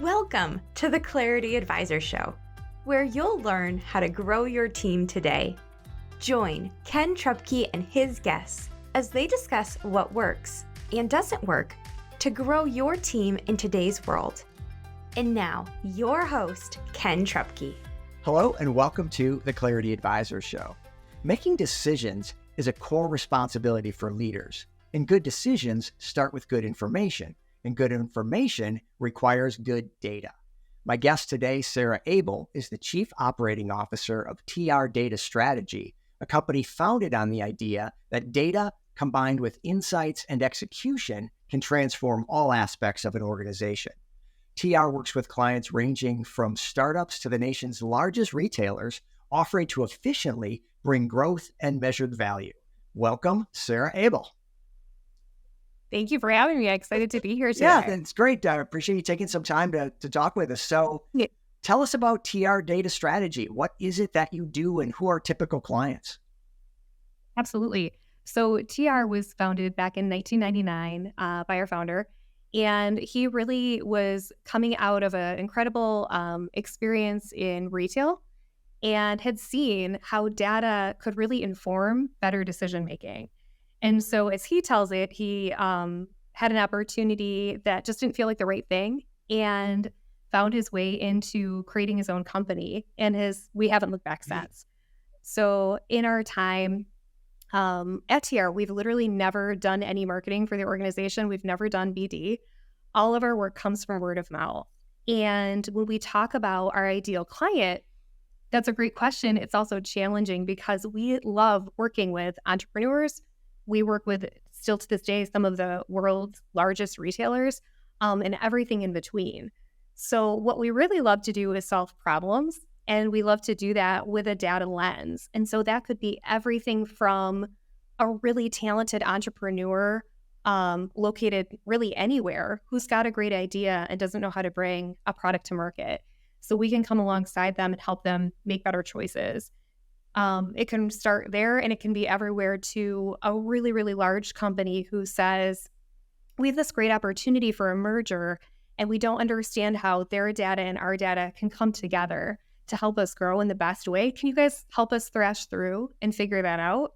Welcome to the Clarity Advisor Show, where you'll learn how to grow your team today. Join Ken Trupke and his guests as they discuss what works and doesn't work to grow your team in today's world. And now, your host, Ken Trupke. Hello, and welcome to the Clarity Advisor Show. Making decisions is a core responsibility for leaders, and good decisions start with good information. And good information requires good data. My guest today, Sarah Abel, is the Chief Operating Officer of TR Data Strategy, a company founded on the idea that data combined with insights and execution can transform all aspects of an organization. TR works with clients ranging from startups to the nation's largest retailers, offering to efficiently bring growth and measured value. Welcome, Sarah Abel. Thank you for having me. I'm excited to be here today. Yeah, it's great. I appreciate you taking some time to talk with us. So Tell us about TR Data Strategy. What is it that you do and who are typical clients? Absolutely. So TR was founded back in 1999 by our founder, and he really was coming out of an incredible experience in retail and had seen how data could really inform better decision-making. And so as he tells it, he had an opportunity that just didn't feel like the right thing and found his way into creating his own company. And we haven't looked back since. So in our time at TR, we've literally never done any marketing for the organization. We've never done BD. All of our work comes from word of mouth. And when we talk about our ideal client, that's a great question. It's also challenging because we love working with entrepreneurs. We work with, still to this day, some of the world's largest retailers and everything in between. So what we really love to do is solve problems, and we love to do that with a data lens. And so that could be everything from a really talented entrepreneur located really anywhere who's got a great idea and doesn't know how to bring a product to market. So we can come alongside them and help them make better choices. It can start there, and it can be everywhere to a really, really large company who says, we have this great opportunity for a merger, and we don't understand how their data and our data can come together to help us grow in the best way. Can you guys help us thrash through and figure that out?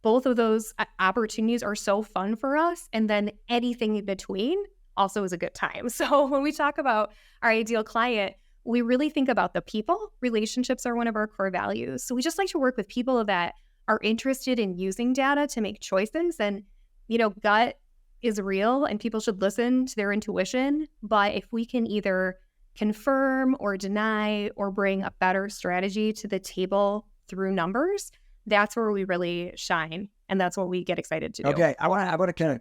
Both of those opportunities are so fun for us, and then anything in between also is a good time. So when we talk about our ideal client, we really think about the people. Relationships are one of our core values. So we just like to work with people that are interested in using data to make choices. And, gut is real and people should listen to their intuition. But if we can either confirm or deny or bring a better strategy to the table through numbers, that's where we really shine. And that's what we get excited to do. Okay, I want to kind of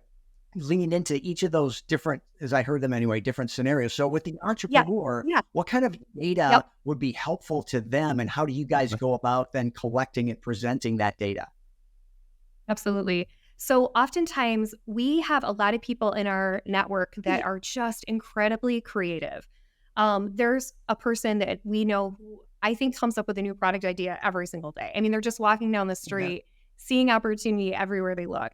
lean into each of those different, as I heard them anyway, different scenarios. So with the entrepreneur, what kind of data would be helpful to them, and how do you guys go about then collecting and presenting that data? Absolutely. So oftentimes we have a lot of people in our network that are just incredibly creative. There's a person that we know who I think comes up with a new product idea every single day. I mean, they're just walking down the street, seeing opportunity everywhere they look.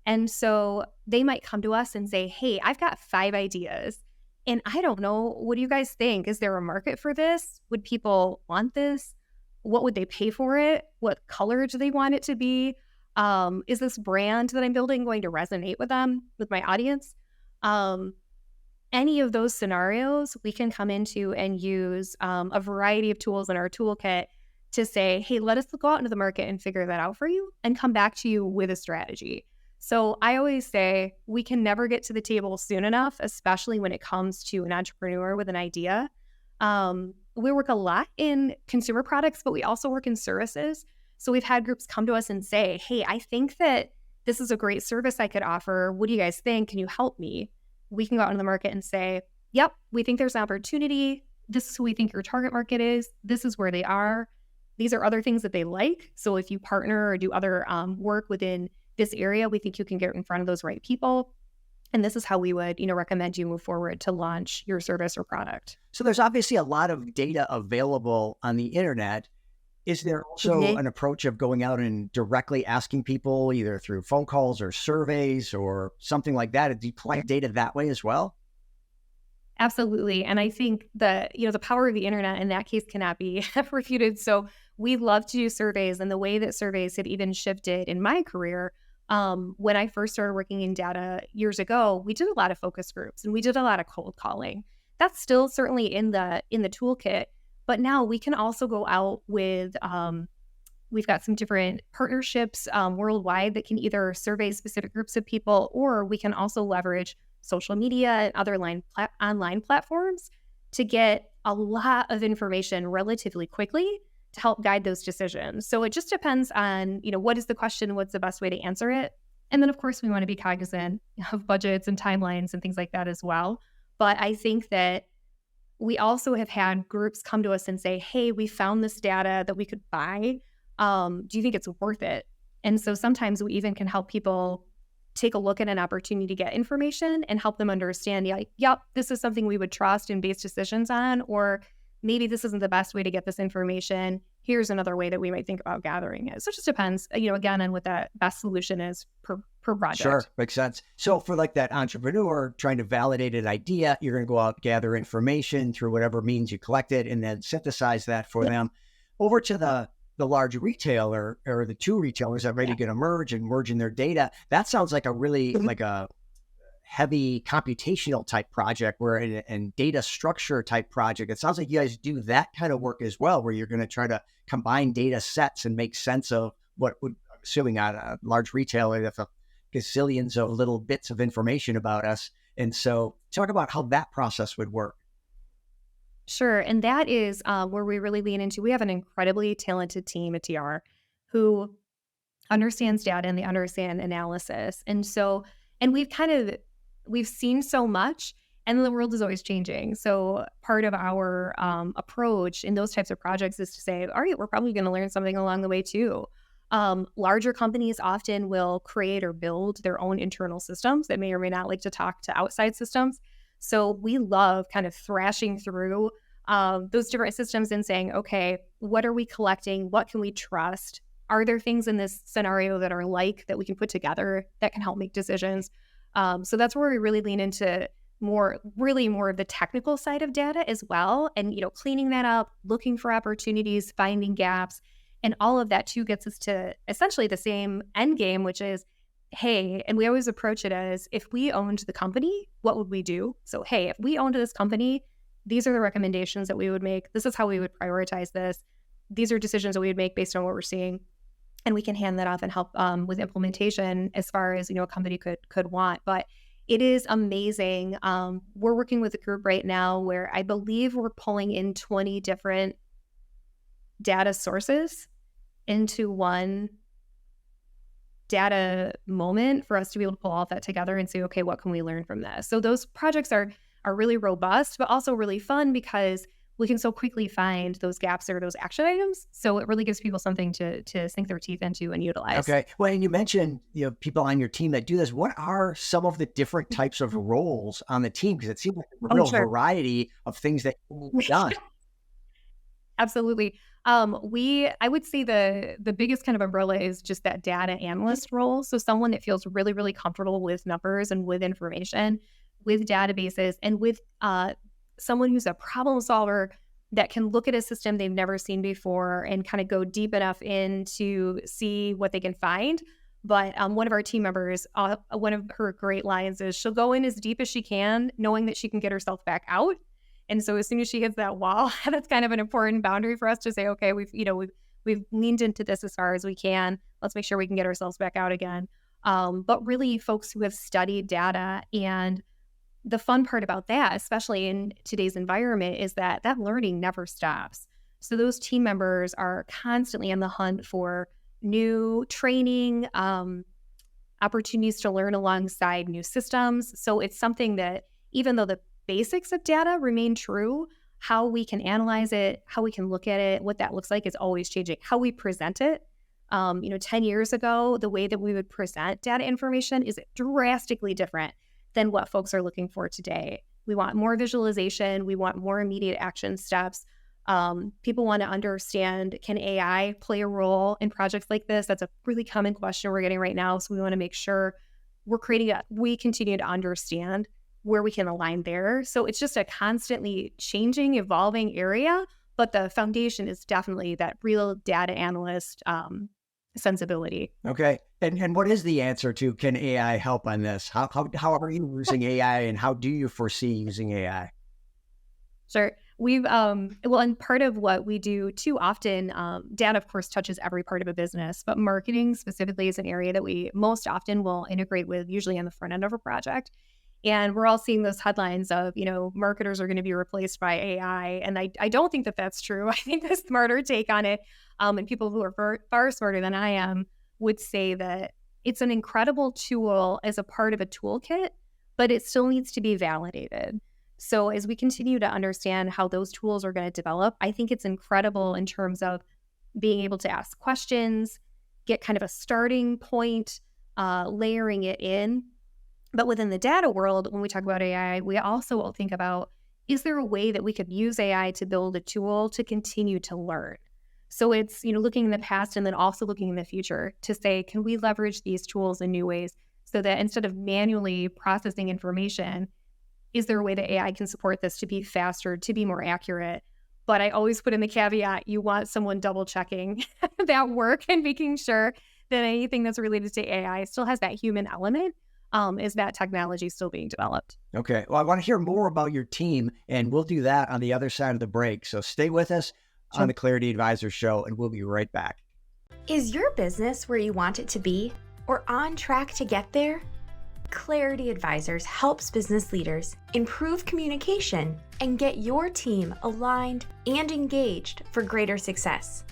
And so they might come to us and say, hey, I've got 5 ideas and I don't know, what do you guys think? Is there a market for this? Would people want this? What would they pay for it? What color do they want it to be? Is this brand that I'm building going to resonate with them, with my audience? Any of those scenarios we can come into and use a variety of tools in our toolkit to say, hey, let us go out into the market and figure that out for you and come back to you with a strategy. So I always say we can never get to the table soon enough, especially when it comes to an entrepreneur with an idea. We work a lot in consumer products, but we also work in services. So we've had groups come to us and say, hey, I think that this is a great service I could offer. What do you guys think? Can you help me? We can go out in the market and say, yep, we think there's an opportunity. This is who we think your target market is. This is where they are. These are other things that they like. So if you partner or do other work within this area, we think you can get in front of those right people. And this is how we would, recommend you move forward to launch your service or product. So there's obviously a lot of data available on the internet. Is there also an approach of going out and directly asking people either through phone calls or surveys or something like that? Do you collect data that way as well? Absolutely. And I think the power of the internet in that case cannot be refuted. So we love to do surveys, and the way that surveys have even shifted in my career, when I first started working in data years ago, we did a lot of focus groups and we did a lot of cold calling. That's still certainly in the toolkit, but now we can also go out with we've got some different partnerships worldwide that can either survey specific groups of people, or we can also leverage social media and other online platforms to get a lot of information relatively quickly to help guide those decisions. So it just depends on, what is the question, what's the best way to answer it? And then, of course, we want to be cognizant of budgets and timelines and things like that as well. But I think that we also have had groups come to us and say, hey, we found this data that we could buy. Do you think it's worth it? And so sometimes we even can help people take a look at an opportunity to get information and help them understand, yep, this is something we would trust and base decisions on, or maybe this isn't the best way to get this information. Here's another way that we might think about gathering it. So it just depends, again, on what that best solution is per project. Sure, makes sense. So for like that entrepreneur trying to validate an idea, you're going to go out, gather information through whatever means you collect it, and then synthesize that for them. Over to the large retailer or the two retailers that are ready to get merge in their data. That sounds like a really like a heavy computational type project and data structure type project. It sounds like you guys do that kind of work as well, where you're going to try to combine data sets and make sense of what would, I'm assuming on a large retailer, that's a gazillions of little bits of information about us. And so talk about how that process would work. Sure. And that is where we really lean into. We have an incredibly talented team at TR who understands data and they understand analysis. And so, and we've seen so much, and the world is always changing. So part of our approach in those types of projects is to say, all right, we're probably going to learn something along the way too. Larger companies often will create or build their own internal systems that may or may not like to talk to outside systems. So we love kind of thrashing through those different systems and saying, okay, what are we collecting? What can we trust? Are there things in this scenario that are that we can put together that can help make decisions? So that's where we really lean into more of the technical side of data as well. And, cleaning that up, looking for opportunities, finding gaps, and all of that too gets us to essentially the same end game, which is, hey, and we always approach it as, if we owned the company, what would we do? So, hey, if we owned this company, these are the recommendations that we would make. This is how we would prioritize this. These are decisions that we would make based on what we're seeing. And we can hand that off and help with implementation as far as, a company could want. But it is amazing. We're working with a group right now where I believe we're pulling in 20 different data sources into one data moment for us to be able to pull all that together and say, okay, what can we learn from this? So those projects are really robust, but also really fun because we can so quickly find those gaps or those action items. So it really gives people something to sink their teeth into and utilize. Okay. Well, and you mentioned, people on your team that do this. What are some of the different types of roles on the team? Because it seems like a real variety of things that can be done. Absolutely. I would say the biggest kind of umbrella is just that data analyst role. So someone that feels really, really comfortable with numbers and with information, with databases, and with someone who's a problem solver that can look at a system they've never seen before and kind of go deep enough in to see what they can find. But one of our team members, one of her great lines is, she'll go in as deep as she can, knowing that she can get herself back out. And so as soon as she hits that wall, that's kind of an important boundary for us to say, okay, we've leaned into this as far as we can. Let's make sure we can get ourselves back out again. But really, folks who have studied data, and the fun part about that, especially in today's environment, is that learning never stops. So those team members are constantly on the hunt for new training, opportunities to learn alongside new systems. So it's something that, even though the basics of data remain true, how we can analyze it, how we can look at it, what that looks like is always changing. How we present it, 10 years ago, the way that we would present data information is drastically different than what folks are looking for today. We want more visualization. We want more immediate action steps. People want to understand, can AI play a role in projects like this? That's a really common question we're getting right now. So we want to make sure we continue to understand where we can align there. So it's just a constantly changing, evolving area, but the foundation is definitely that real data analyst sensibility. Okay. And what is the answer to, can AI help on this? How are you using AI, and how do you foresee using AI? Sure. We've, well, and part of what we do too often, data, of course, touches every part of a business, but marketing specifically is an area that we most often will integrate with, usually on the front end of a project. And we're all seeing those headlines of, marketers are going to be replaced by AI. And I don't think that that's true. I think the smarter take on it, and people who are far smarter than I am would say that it's an incredible tool as a part of a toolkit, but it still needs to be validated. So as we continue to understand how those tools are going to develop, I think it's incredible in terms of being able to ask questions, get kind of a starting point, layering it in. But within the data world, when we talk about AI, we also will think about, is there a way that we could use AI to build a tool to continue to learn? So it's, looking in the past and then also looking in the future to say, can we leverage these tools in new ways so that instead of manually processing information, is there a way that AI can support this to be faster, to be more accurate? But I always put in the caveat, you want someone double checking that work and making sure that anything that's related to AI still has that human element. Is that technology still being developed? Okay. Well, I want to hear more about your team, and we'll do that on the other side of the break. So stay with us on the Clarity Advisor Show, and we'll be right back. Is your business where you want it to be, or on track to get there? Clarity Advisors helps business leaders improve communication and get your team aligned and engaged for greater success.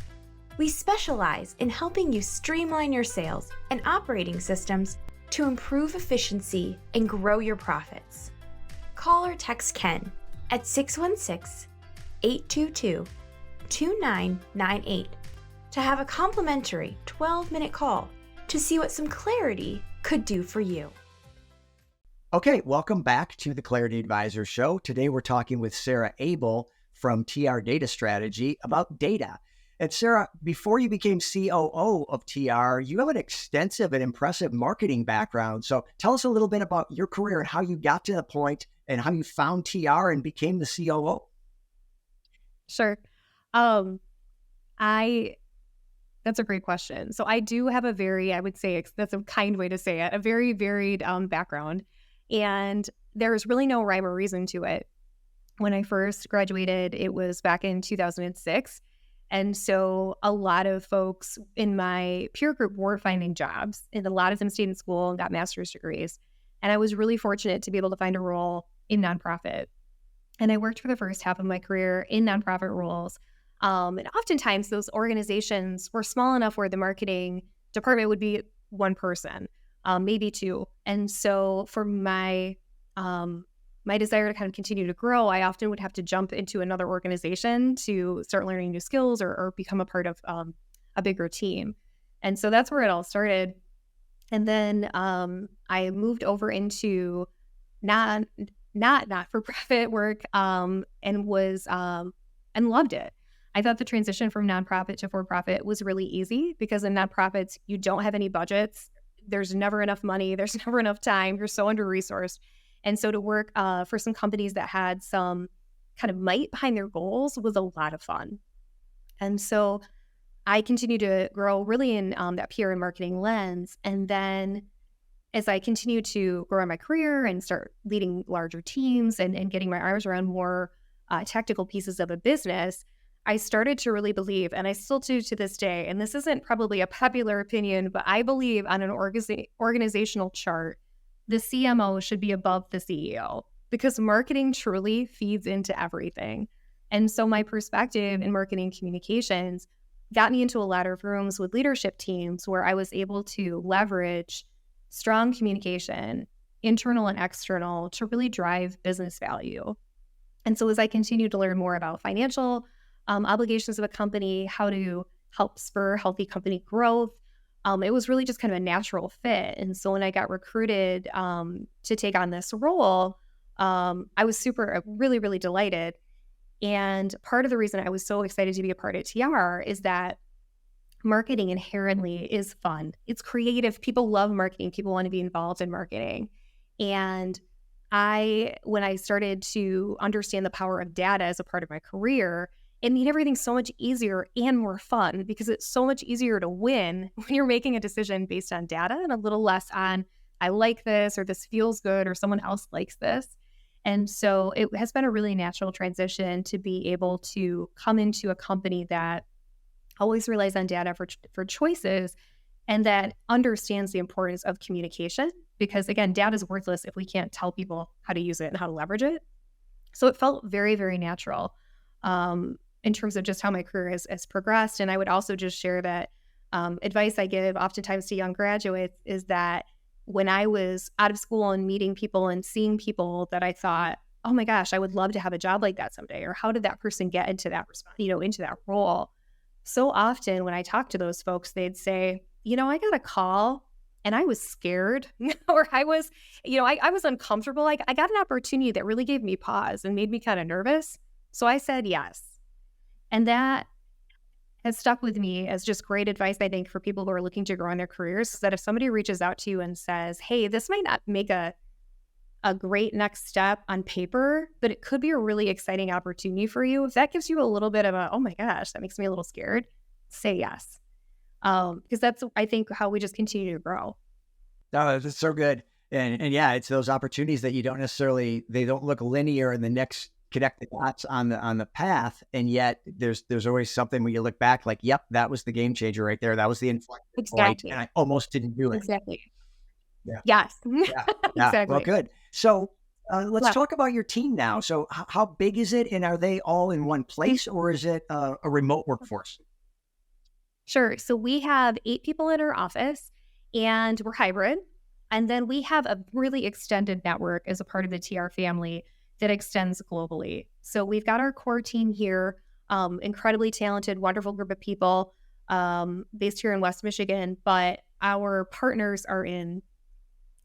We specialize in helping you streamline your sales and operating systems to improve efficiency and grow your profits. Call or text Ken at 616-822-2998 to have a complimentary 12-minute call to see what some clarity could do for you. Okay, welcome back to the Clarity Advisor Show. Today we're talking with Sarah Abel from TR Data Strategy about data. And Sarah, before you became COO of TR, you have an extensive and impressive marketing background. So tell us a little bit about your career and how you got to the point and how you found TR and became the COO. Sure. That's a great question. So I do have I would say that's a kind way to say it, a very varied background. And there's really no rhyme or reason to it. When I first graduated, it was back in 2006. And so a lot of folks in my peer group were finding jobs, and a lot of them stayed in school and got master's degrees. And I was really fortunate to be able to find a role in nonprofit. And I worked for the first half of my career in nonprofit roles. And oftentimes those organizations were small enough where the marketing department would be one person, maybe two. And so for my desire to kind of continue to grow, I often would have to jump into another organization to start learning new skills or become a part of a bigger team. And so that's where it all started. And then I moved over into not-for-profit work and loved it. I thought the transition from nonprofit to for-profit was really easy because in nonprofits, you don't have any budgets. There's never enough money. There's never enough time. You're so under-resourced. And so to work for some companies that had some kind of might behind their goals was a lot of fun. And so I continued to grow really in that PR and marketing lens. And then as I continued to grow in my career and start leading larger teams and getting my arms around more tactical pieces of a business, I started to really believe, and I still do to this day, and this isn't probably a popular opinion, but I believe on an organizational chart, the CMO should be above the CEO because marketing truly feeds into everything. And so my perspective in marketing communications got me into a lot of rooms with leadership teams where I was able to leverage strong communication, internal and external, to really drive business value. And so as I continued to learn more about financial obligations of a company, how to help spur healthy company growth, it was really just kind of a natural fit. And so when I got recruited to take on this role, I was really, really delighted. And part of the reason I was so excited to be a part of TR is that marketing inherently is fun. It's creative. People love marketing. People want to be involved in marketing. And when I started to understand the power of data as a part of my career, it made everything so much easier and more fun because it's so much easier to win when you're making a decision based on data and a little less on, I like this, or this feels good, or someone else likes this. And so it has been a really natural transition to be able to come into a company that always relies on data for choices and that understands the importance of communication. Because again, data is worthless if we can't tell people how to use it and how to leverage it. So it felt very, very natural in terms of just how my career has progressed. And I would also just share that advice I give oftentimes to young graduates is that when I was out of school and meeting people and seeing people that I thought, oh my gosh, I would love to have a job like that someday, or how did that person get into that into that role? So often when I talk to those folks, they'd say, I got a call and I was scared or I was, I was uncomfortable. I got an opportunity that really gave me pause and made me kind of nervous. So I said yes. And that has stuck with me as just great advice, I think, for people who are looking to grow in their careers, is that if somebody reaches out to you and says, hey, this might not make a great next step on paper, but it could be a really exciting opportunity for you. If that gives you a little bit of a, oh my gosh, that makes me a little scared, say yes. Because that's, I think, how we just continue to grow. Oh, that's so good. And yeah, it's those opportunities that you don't necessarily, they don't look linear in the next connect the dots on the path. And yet there's always something when you look back like, yep, that was the game changer right there. That was the inflection point. And I almost didn't do it. Exactly. Yeah. Yes. Yeah. Exactly. Well, good. So let's talk about your team now. So how big is it? And are they all in one place or is it a remote workforce? Sure. So we have 8 people in our office and we're hybrid. And then we have a really extended network as a part of the TR family that extends globally. So we've got our core team here, incredibly talented, wonderful group of people based here in West Michigan, but our partners are in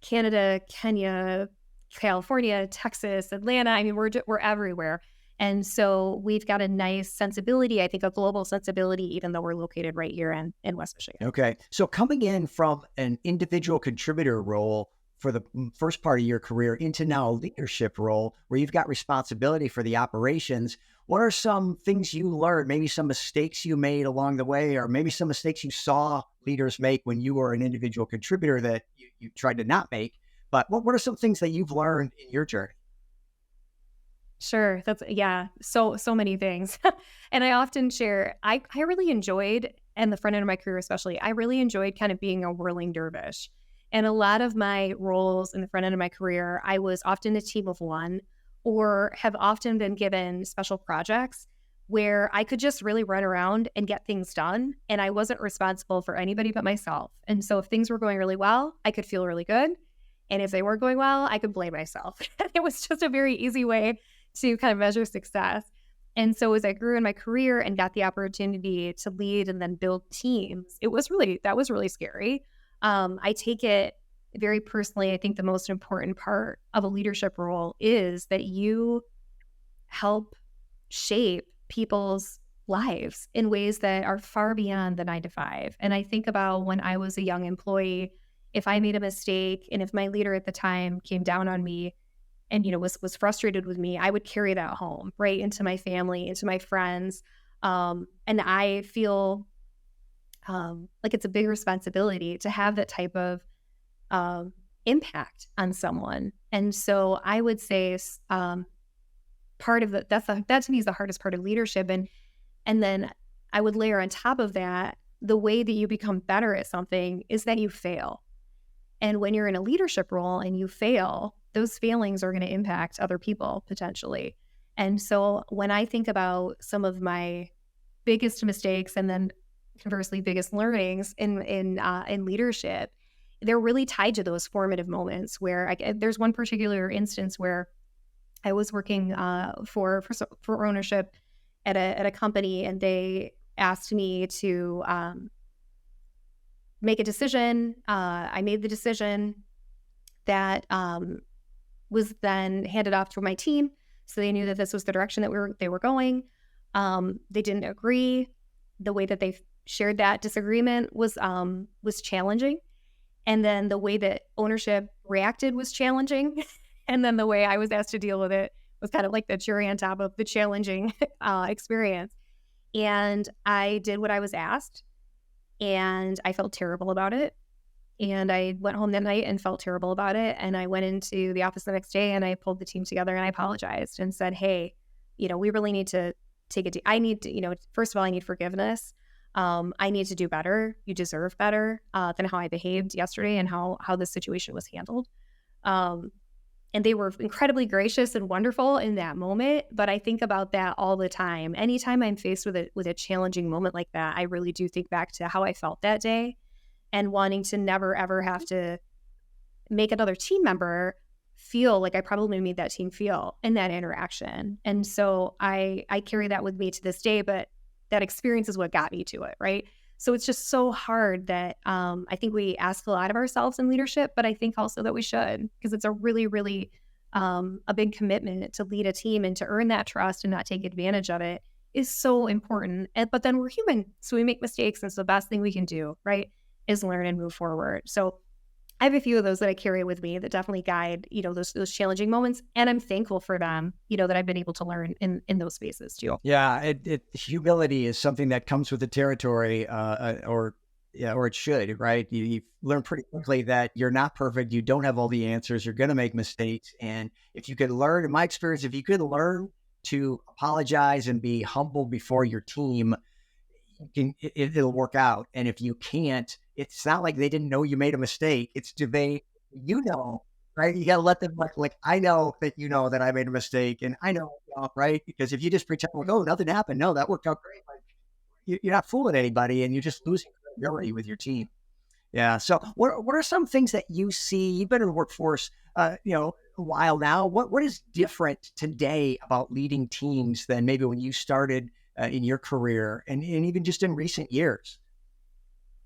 Canada, Kenya, California, Texas, Atlanta. I mean, we're everywhere. And so we've got a nice sensibility, I think a global sensibility, even though we're located right here in West Michigan. Okay. So coming in from an individual contributor role for the first part of your career into now a leadership role where you've got responsibility for the operations, what are some things you learned, maybe some mistakes you made along the way, or maybe some mistakes you saw leaders make when you were an individual contributor that you tried to not make? But what are some things that you've learned in your journey? Sure. So many things. And I often share, I really enjoyed, and the front end of my career especially, I really enjoyed kind of being a whirling dervish. And a lot of my roles in the front end of my career, I was often a team of one or have often been given special projects where I could just really run around and get things done. And I wasn't responsible for anybody but myself. And so if things were going really well, I could feel really good. And if they weren't going well, I could blame myself. It was just a very easy way to kind of measure success. And so as I grew in my career and got the opportunity to lead and then build teams, that was really scary. I take it very personally. I think the most important part of a leadership role is that you help shape people's lives in ways that are far beyond the 9 to 5. And I think about when I was a young employee, if I made a mistake and if my leader at the time came down on me and, was frustrated with me, I would carry that home, right, into my family, into my friends. And I feel like it's a big responsibility to have that type of impact on someone. And so I would say part of that to me is the hardest part of leadership. And then I would layer on top of that, the way that you become better at something is that you fail. And when you're in a leadership role and you fail, those failings are going to impact other people potentially. And so when I think about some of my biggest mistakes and then conversely biggest learnings in leadership, they're really tied to those formative moments where there's one particular instance where I was working for ownership at a company, and they asked me to make a decision. I made the decision that was then handed off to my team, so they knew that this was the direction that they were going. They didn't agree. The way that they shared that disagreement was challenging, and then the way that ownership reacted was challenging. And then the way I was asked to deal with it was kind of like the cherry on top of the challenging experience. And I did what I was asked, and I felt terrible about it. And I went home that night and felt terrible about it. And I went into the office the next day and I pulled the team together and I apologized and said, hey, we really need to take I need to, first of all, I need forgiveness. I need to do better. You deserve better than how I behaved yesterday and how this situation was handled. And they were incredibly gracious and wonderful in that moment. But I think about that all the time. Anytime I'm faced with a challenging moment like that, I really do think back to how I felt that day and wanting to never, ever have to make another team member feel like I probably made that team feel in that interaction. And so I carry that with me to this day, but that experience is what got me to it, right? So it's just so hard that I think we ask a lot of ourselves in leadership, but I think also that we should, because it's a really, really a big commitment to lead a team, and to earn that trust and not take advantage of it is so important. But then we're human, so we make mistakes, and so the best thing we can do, right, is learn and move forward. So I have a few of those that I carry with me that definitely guide, those challenging moments. And I'm thankful for them, that I've been able to learn in those spaces too. Yeah. Humility is something that comes with the territory, or it should, right? You learn pretty quickly that you're not perfect. You don't have all the answers. You're going to make mistakes. And if you could learn, in my experience, if you could learn to apologize and be humble before your team, it'll work out. And if you can't, it's not like they didn't know you made a mistake. It's right? You got to let them like, I know that that I made a mistake, and I know, right? Because if you just pretend like, oh, nothing happened. No, that worked out great. Like, you're not fooling anybody, and you're just losing credibility with your team. Yeah. So what are some things that you see? You've been in the workforce, a while now. What is different today about leading teams than maybe when you started in your career, and even just in recent years?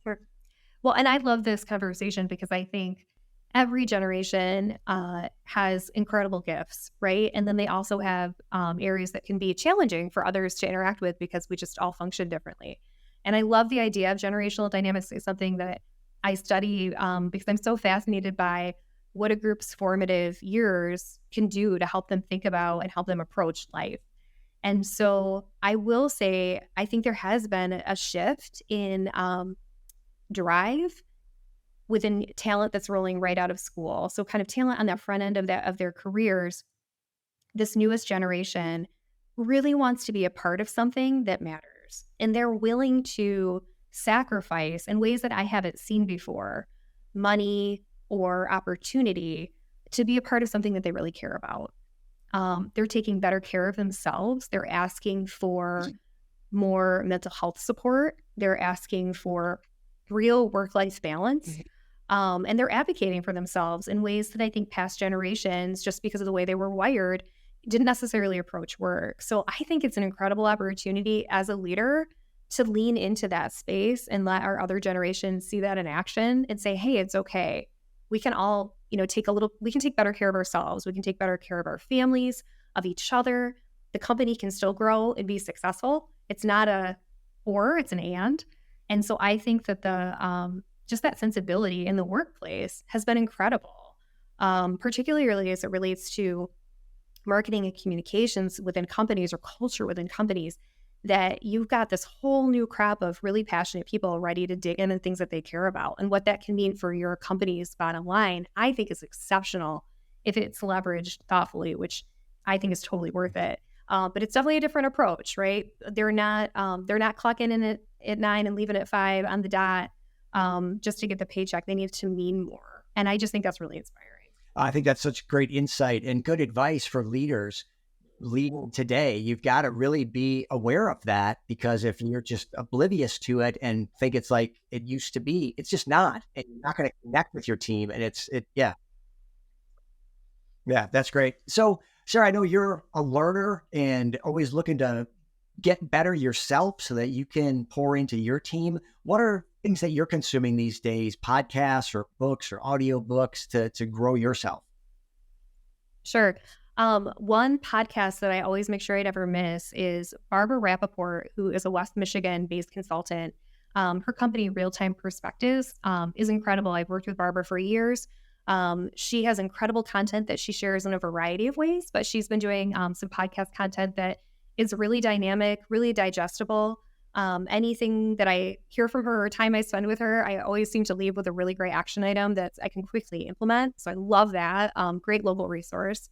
Sure. Well, and I love this conversation because I think every generation has incredible gifts, right? And then they also have areas that can be challenging for others to interact with because we just all function differently. And I love the idea of generational dynamics. It's something that I study because I'm so fascinated by what a group's formative years can do to help them think about and help them approach life. And so I will say, I think there has been a shift in drive within talent that's rolling right out of school. So kind of talent on that front end of their careers. This newest generation really wants to be a part of something that matters. And they're willing to sacrifice in ways that I haven't seen before, money or opportunity, to be a part of something that they really care about. They're taking better care of themselves. They're asking for more mental health support. They're asking for real work-life balance. And they're advocating for themselves in ways that I think past generations, just because of the way they were wired, didn't necessarily approach work. So I think it's an incredible opportunity as a leader to lean into that space and let our other generations see that in action and say, hey, it's okay. We can all, we can take better care of ourselves. We can take better care of our families, of each other. The company can still grow and be successful. It's not it's an and. And so I think that just that sensibility in the workplace has been incredible, particularly as it relates to marketing and communications within companies or culture within companies, that you've got this whole new crop of really passionate people ready to dig in the things that they care about. And what that can mean for your company's bottom line, I think is exceptional if it's leveraged thoughtfully, which I think is totally worth it. But it's definitely a different approach, right? They're not clocking in at 9 and leaving at 5 on the dot just to get the paycheck. They need to mean more. And I just think that's really inspiring. I think that's such great insight and good advice for leaders leading today. You've got to really be aware of that, because if you're just oblivious to it and think it's like it used to be, it's just not. And you're not going to connect with your team. And yeah, that's great. So, Sarah, I know you're a learner and always looking to get better yourself so that you can pour into your team. What are things that you're consuming these days, podcasts or books or audiobooks to grow yourself? Sure. One podcast that I always make sure I never miss is Barbara Rappaport, who is a West Michigan-based consultant. Her company, Real Time Perspectives, is incredible. I've worked with Barbara for years. She has incredible content that she shares in a variety of ways, but she's been doing some podcast content that is really dynamic, really digestible. Anything that I hear from her or time I spend with her, I always seem to leave with a really great action item that I can quickly implement. So I love that. Great local resource.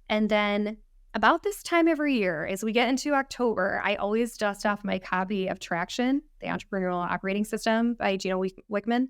And then about this time every year, as we get into October, I always dust off my copy of Traction, the Entrepreneurial Operating System by Gino Wickman,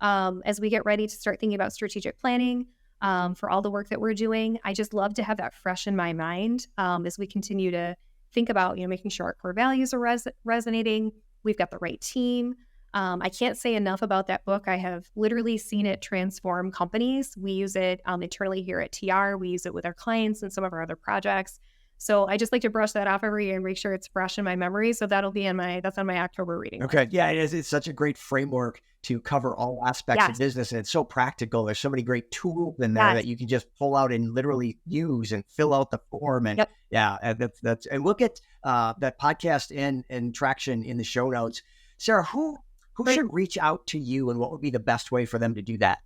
as we get ready to start thinking about strategic planning for all the work that we're doing. I just love to have that fresh in my mind as we continue to think about, making sure our core values are resonating. We've got the right team. I can't say enough about that book. I have literally seen it transform companies. We use it internally here at TR. We use it with our clients and some of our other projects. So I just like to brush that off every year and make sure it's fresh in my memory. So that's on my October reading Okay. list. Yeah, it is. It's such a great framework to cover all aspects of Yes. business. And it's so practical. There's so many great tools in there that Yes. you can just pull out and literally use and fill out the form. And Yep. yeah, and and we'll get that podcast and Traction in the show notes. Sarah, who Great. should reach out to you, and what would be the best way for them to do that?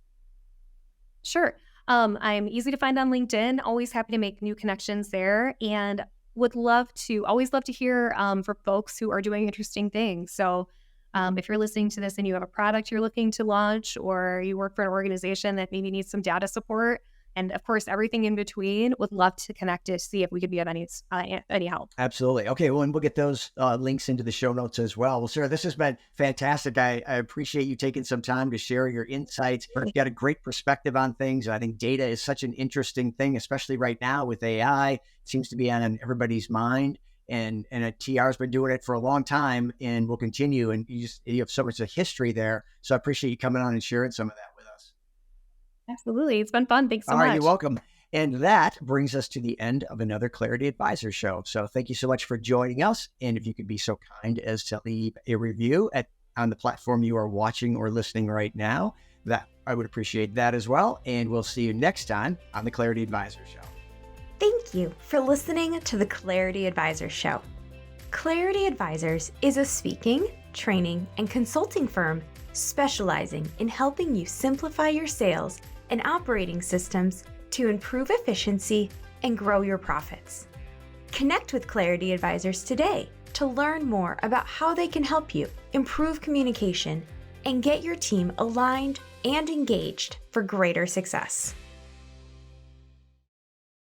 Sure. I'm easy to find on LinkedIn. Always happy to make new connections there, and always love to hear from folks who are doing interesting things. So if you're listening to this and you have a product you're looking to launch, or you work for an organization that maybe needs some data support, and of course, everything in between, would love to connect to see if we could be of any help. Absolutely. Okay. Well, and we'll get those links into the show notes as well. Well, Sarah, this has been fantastic. I appreciate you taking some time to share your insights. You got a great perspective on things. I think data is such an interesting thing, especially right now with AI. It seems to be on everybody's mind. And TR has been doing it for a long time and will continue. And you have so much of history there. So I appreciate you coming on and sharing some of that with us. Absolutely. It's been fun. Thanks so All right, much. you're welcome. And that brings us to the end of another Clarity Advisor show. So thank you so much for joining us. And if you could be so kind as to leave a review on the platform you are watching or listening right now, that I would appreciate that as well. And we'll see you next time on the Clarity Advisor show. Thank you for listening to the Clarity Advisor Show. Clarity Advisors is a speaking, training, and consulting firm specializing in helping you simplify your sales and operating systems to improve efficiency and grow your profits. Connect with Clarity Advisors today to learn more about how they can help you improve communication and get your team aligned and engaged for greater success.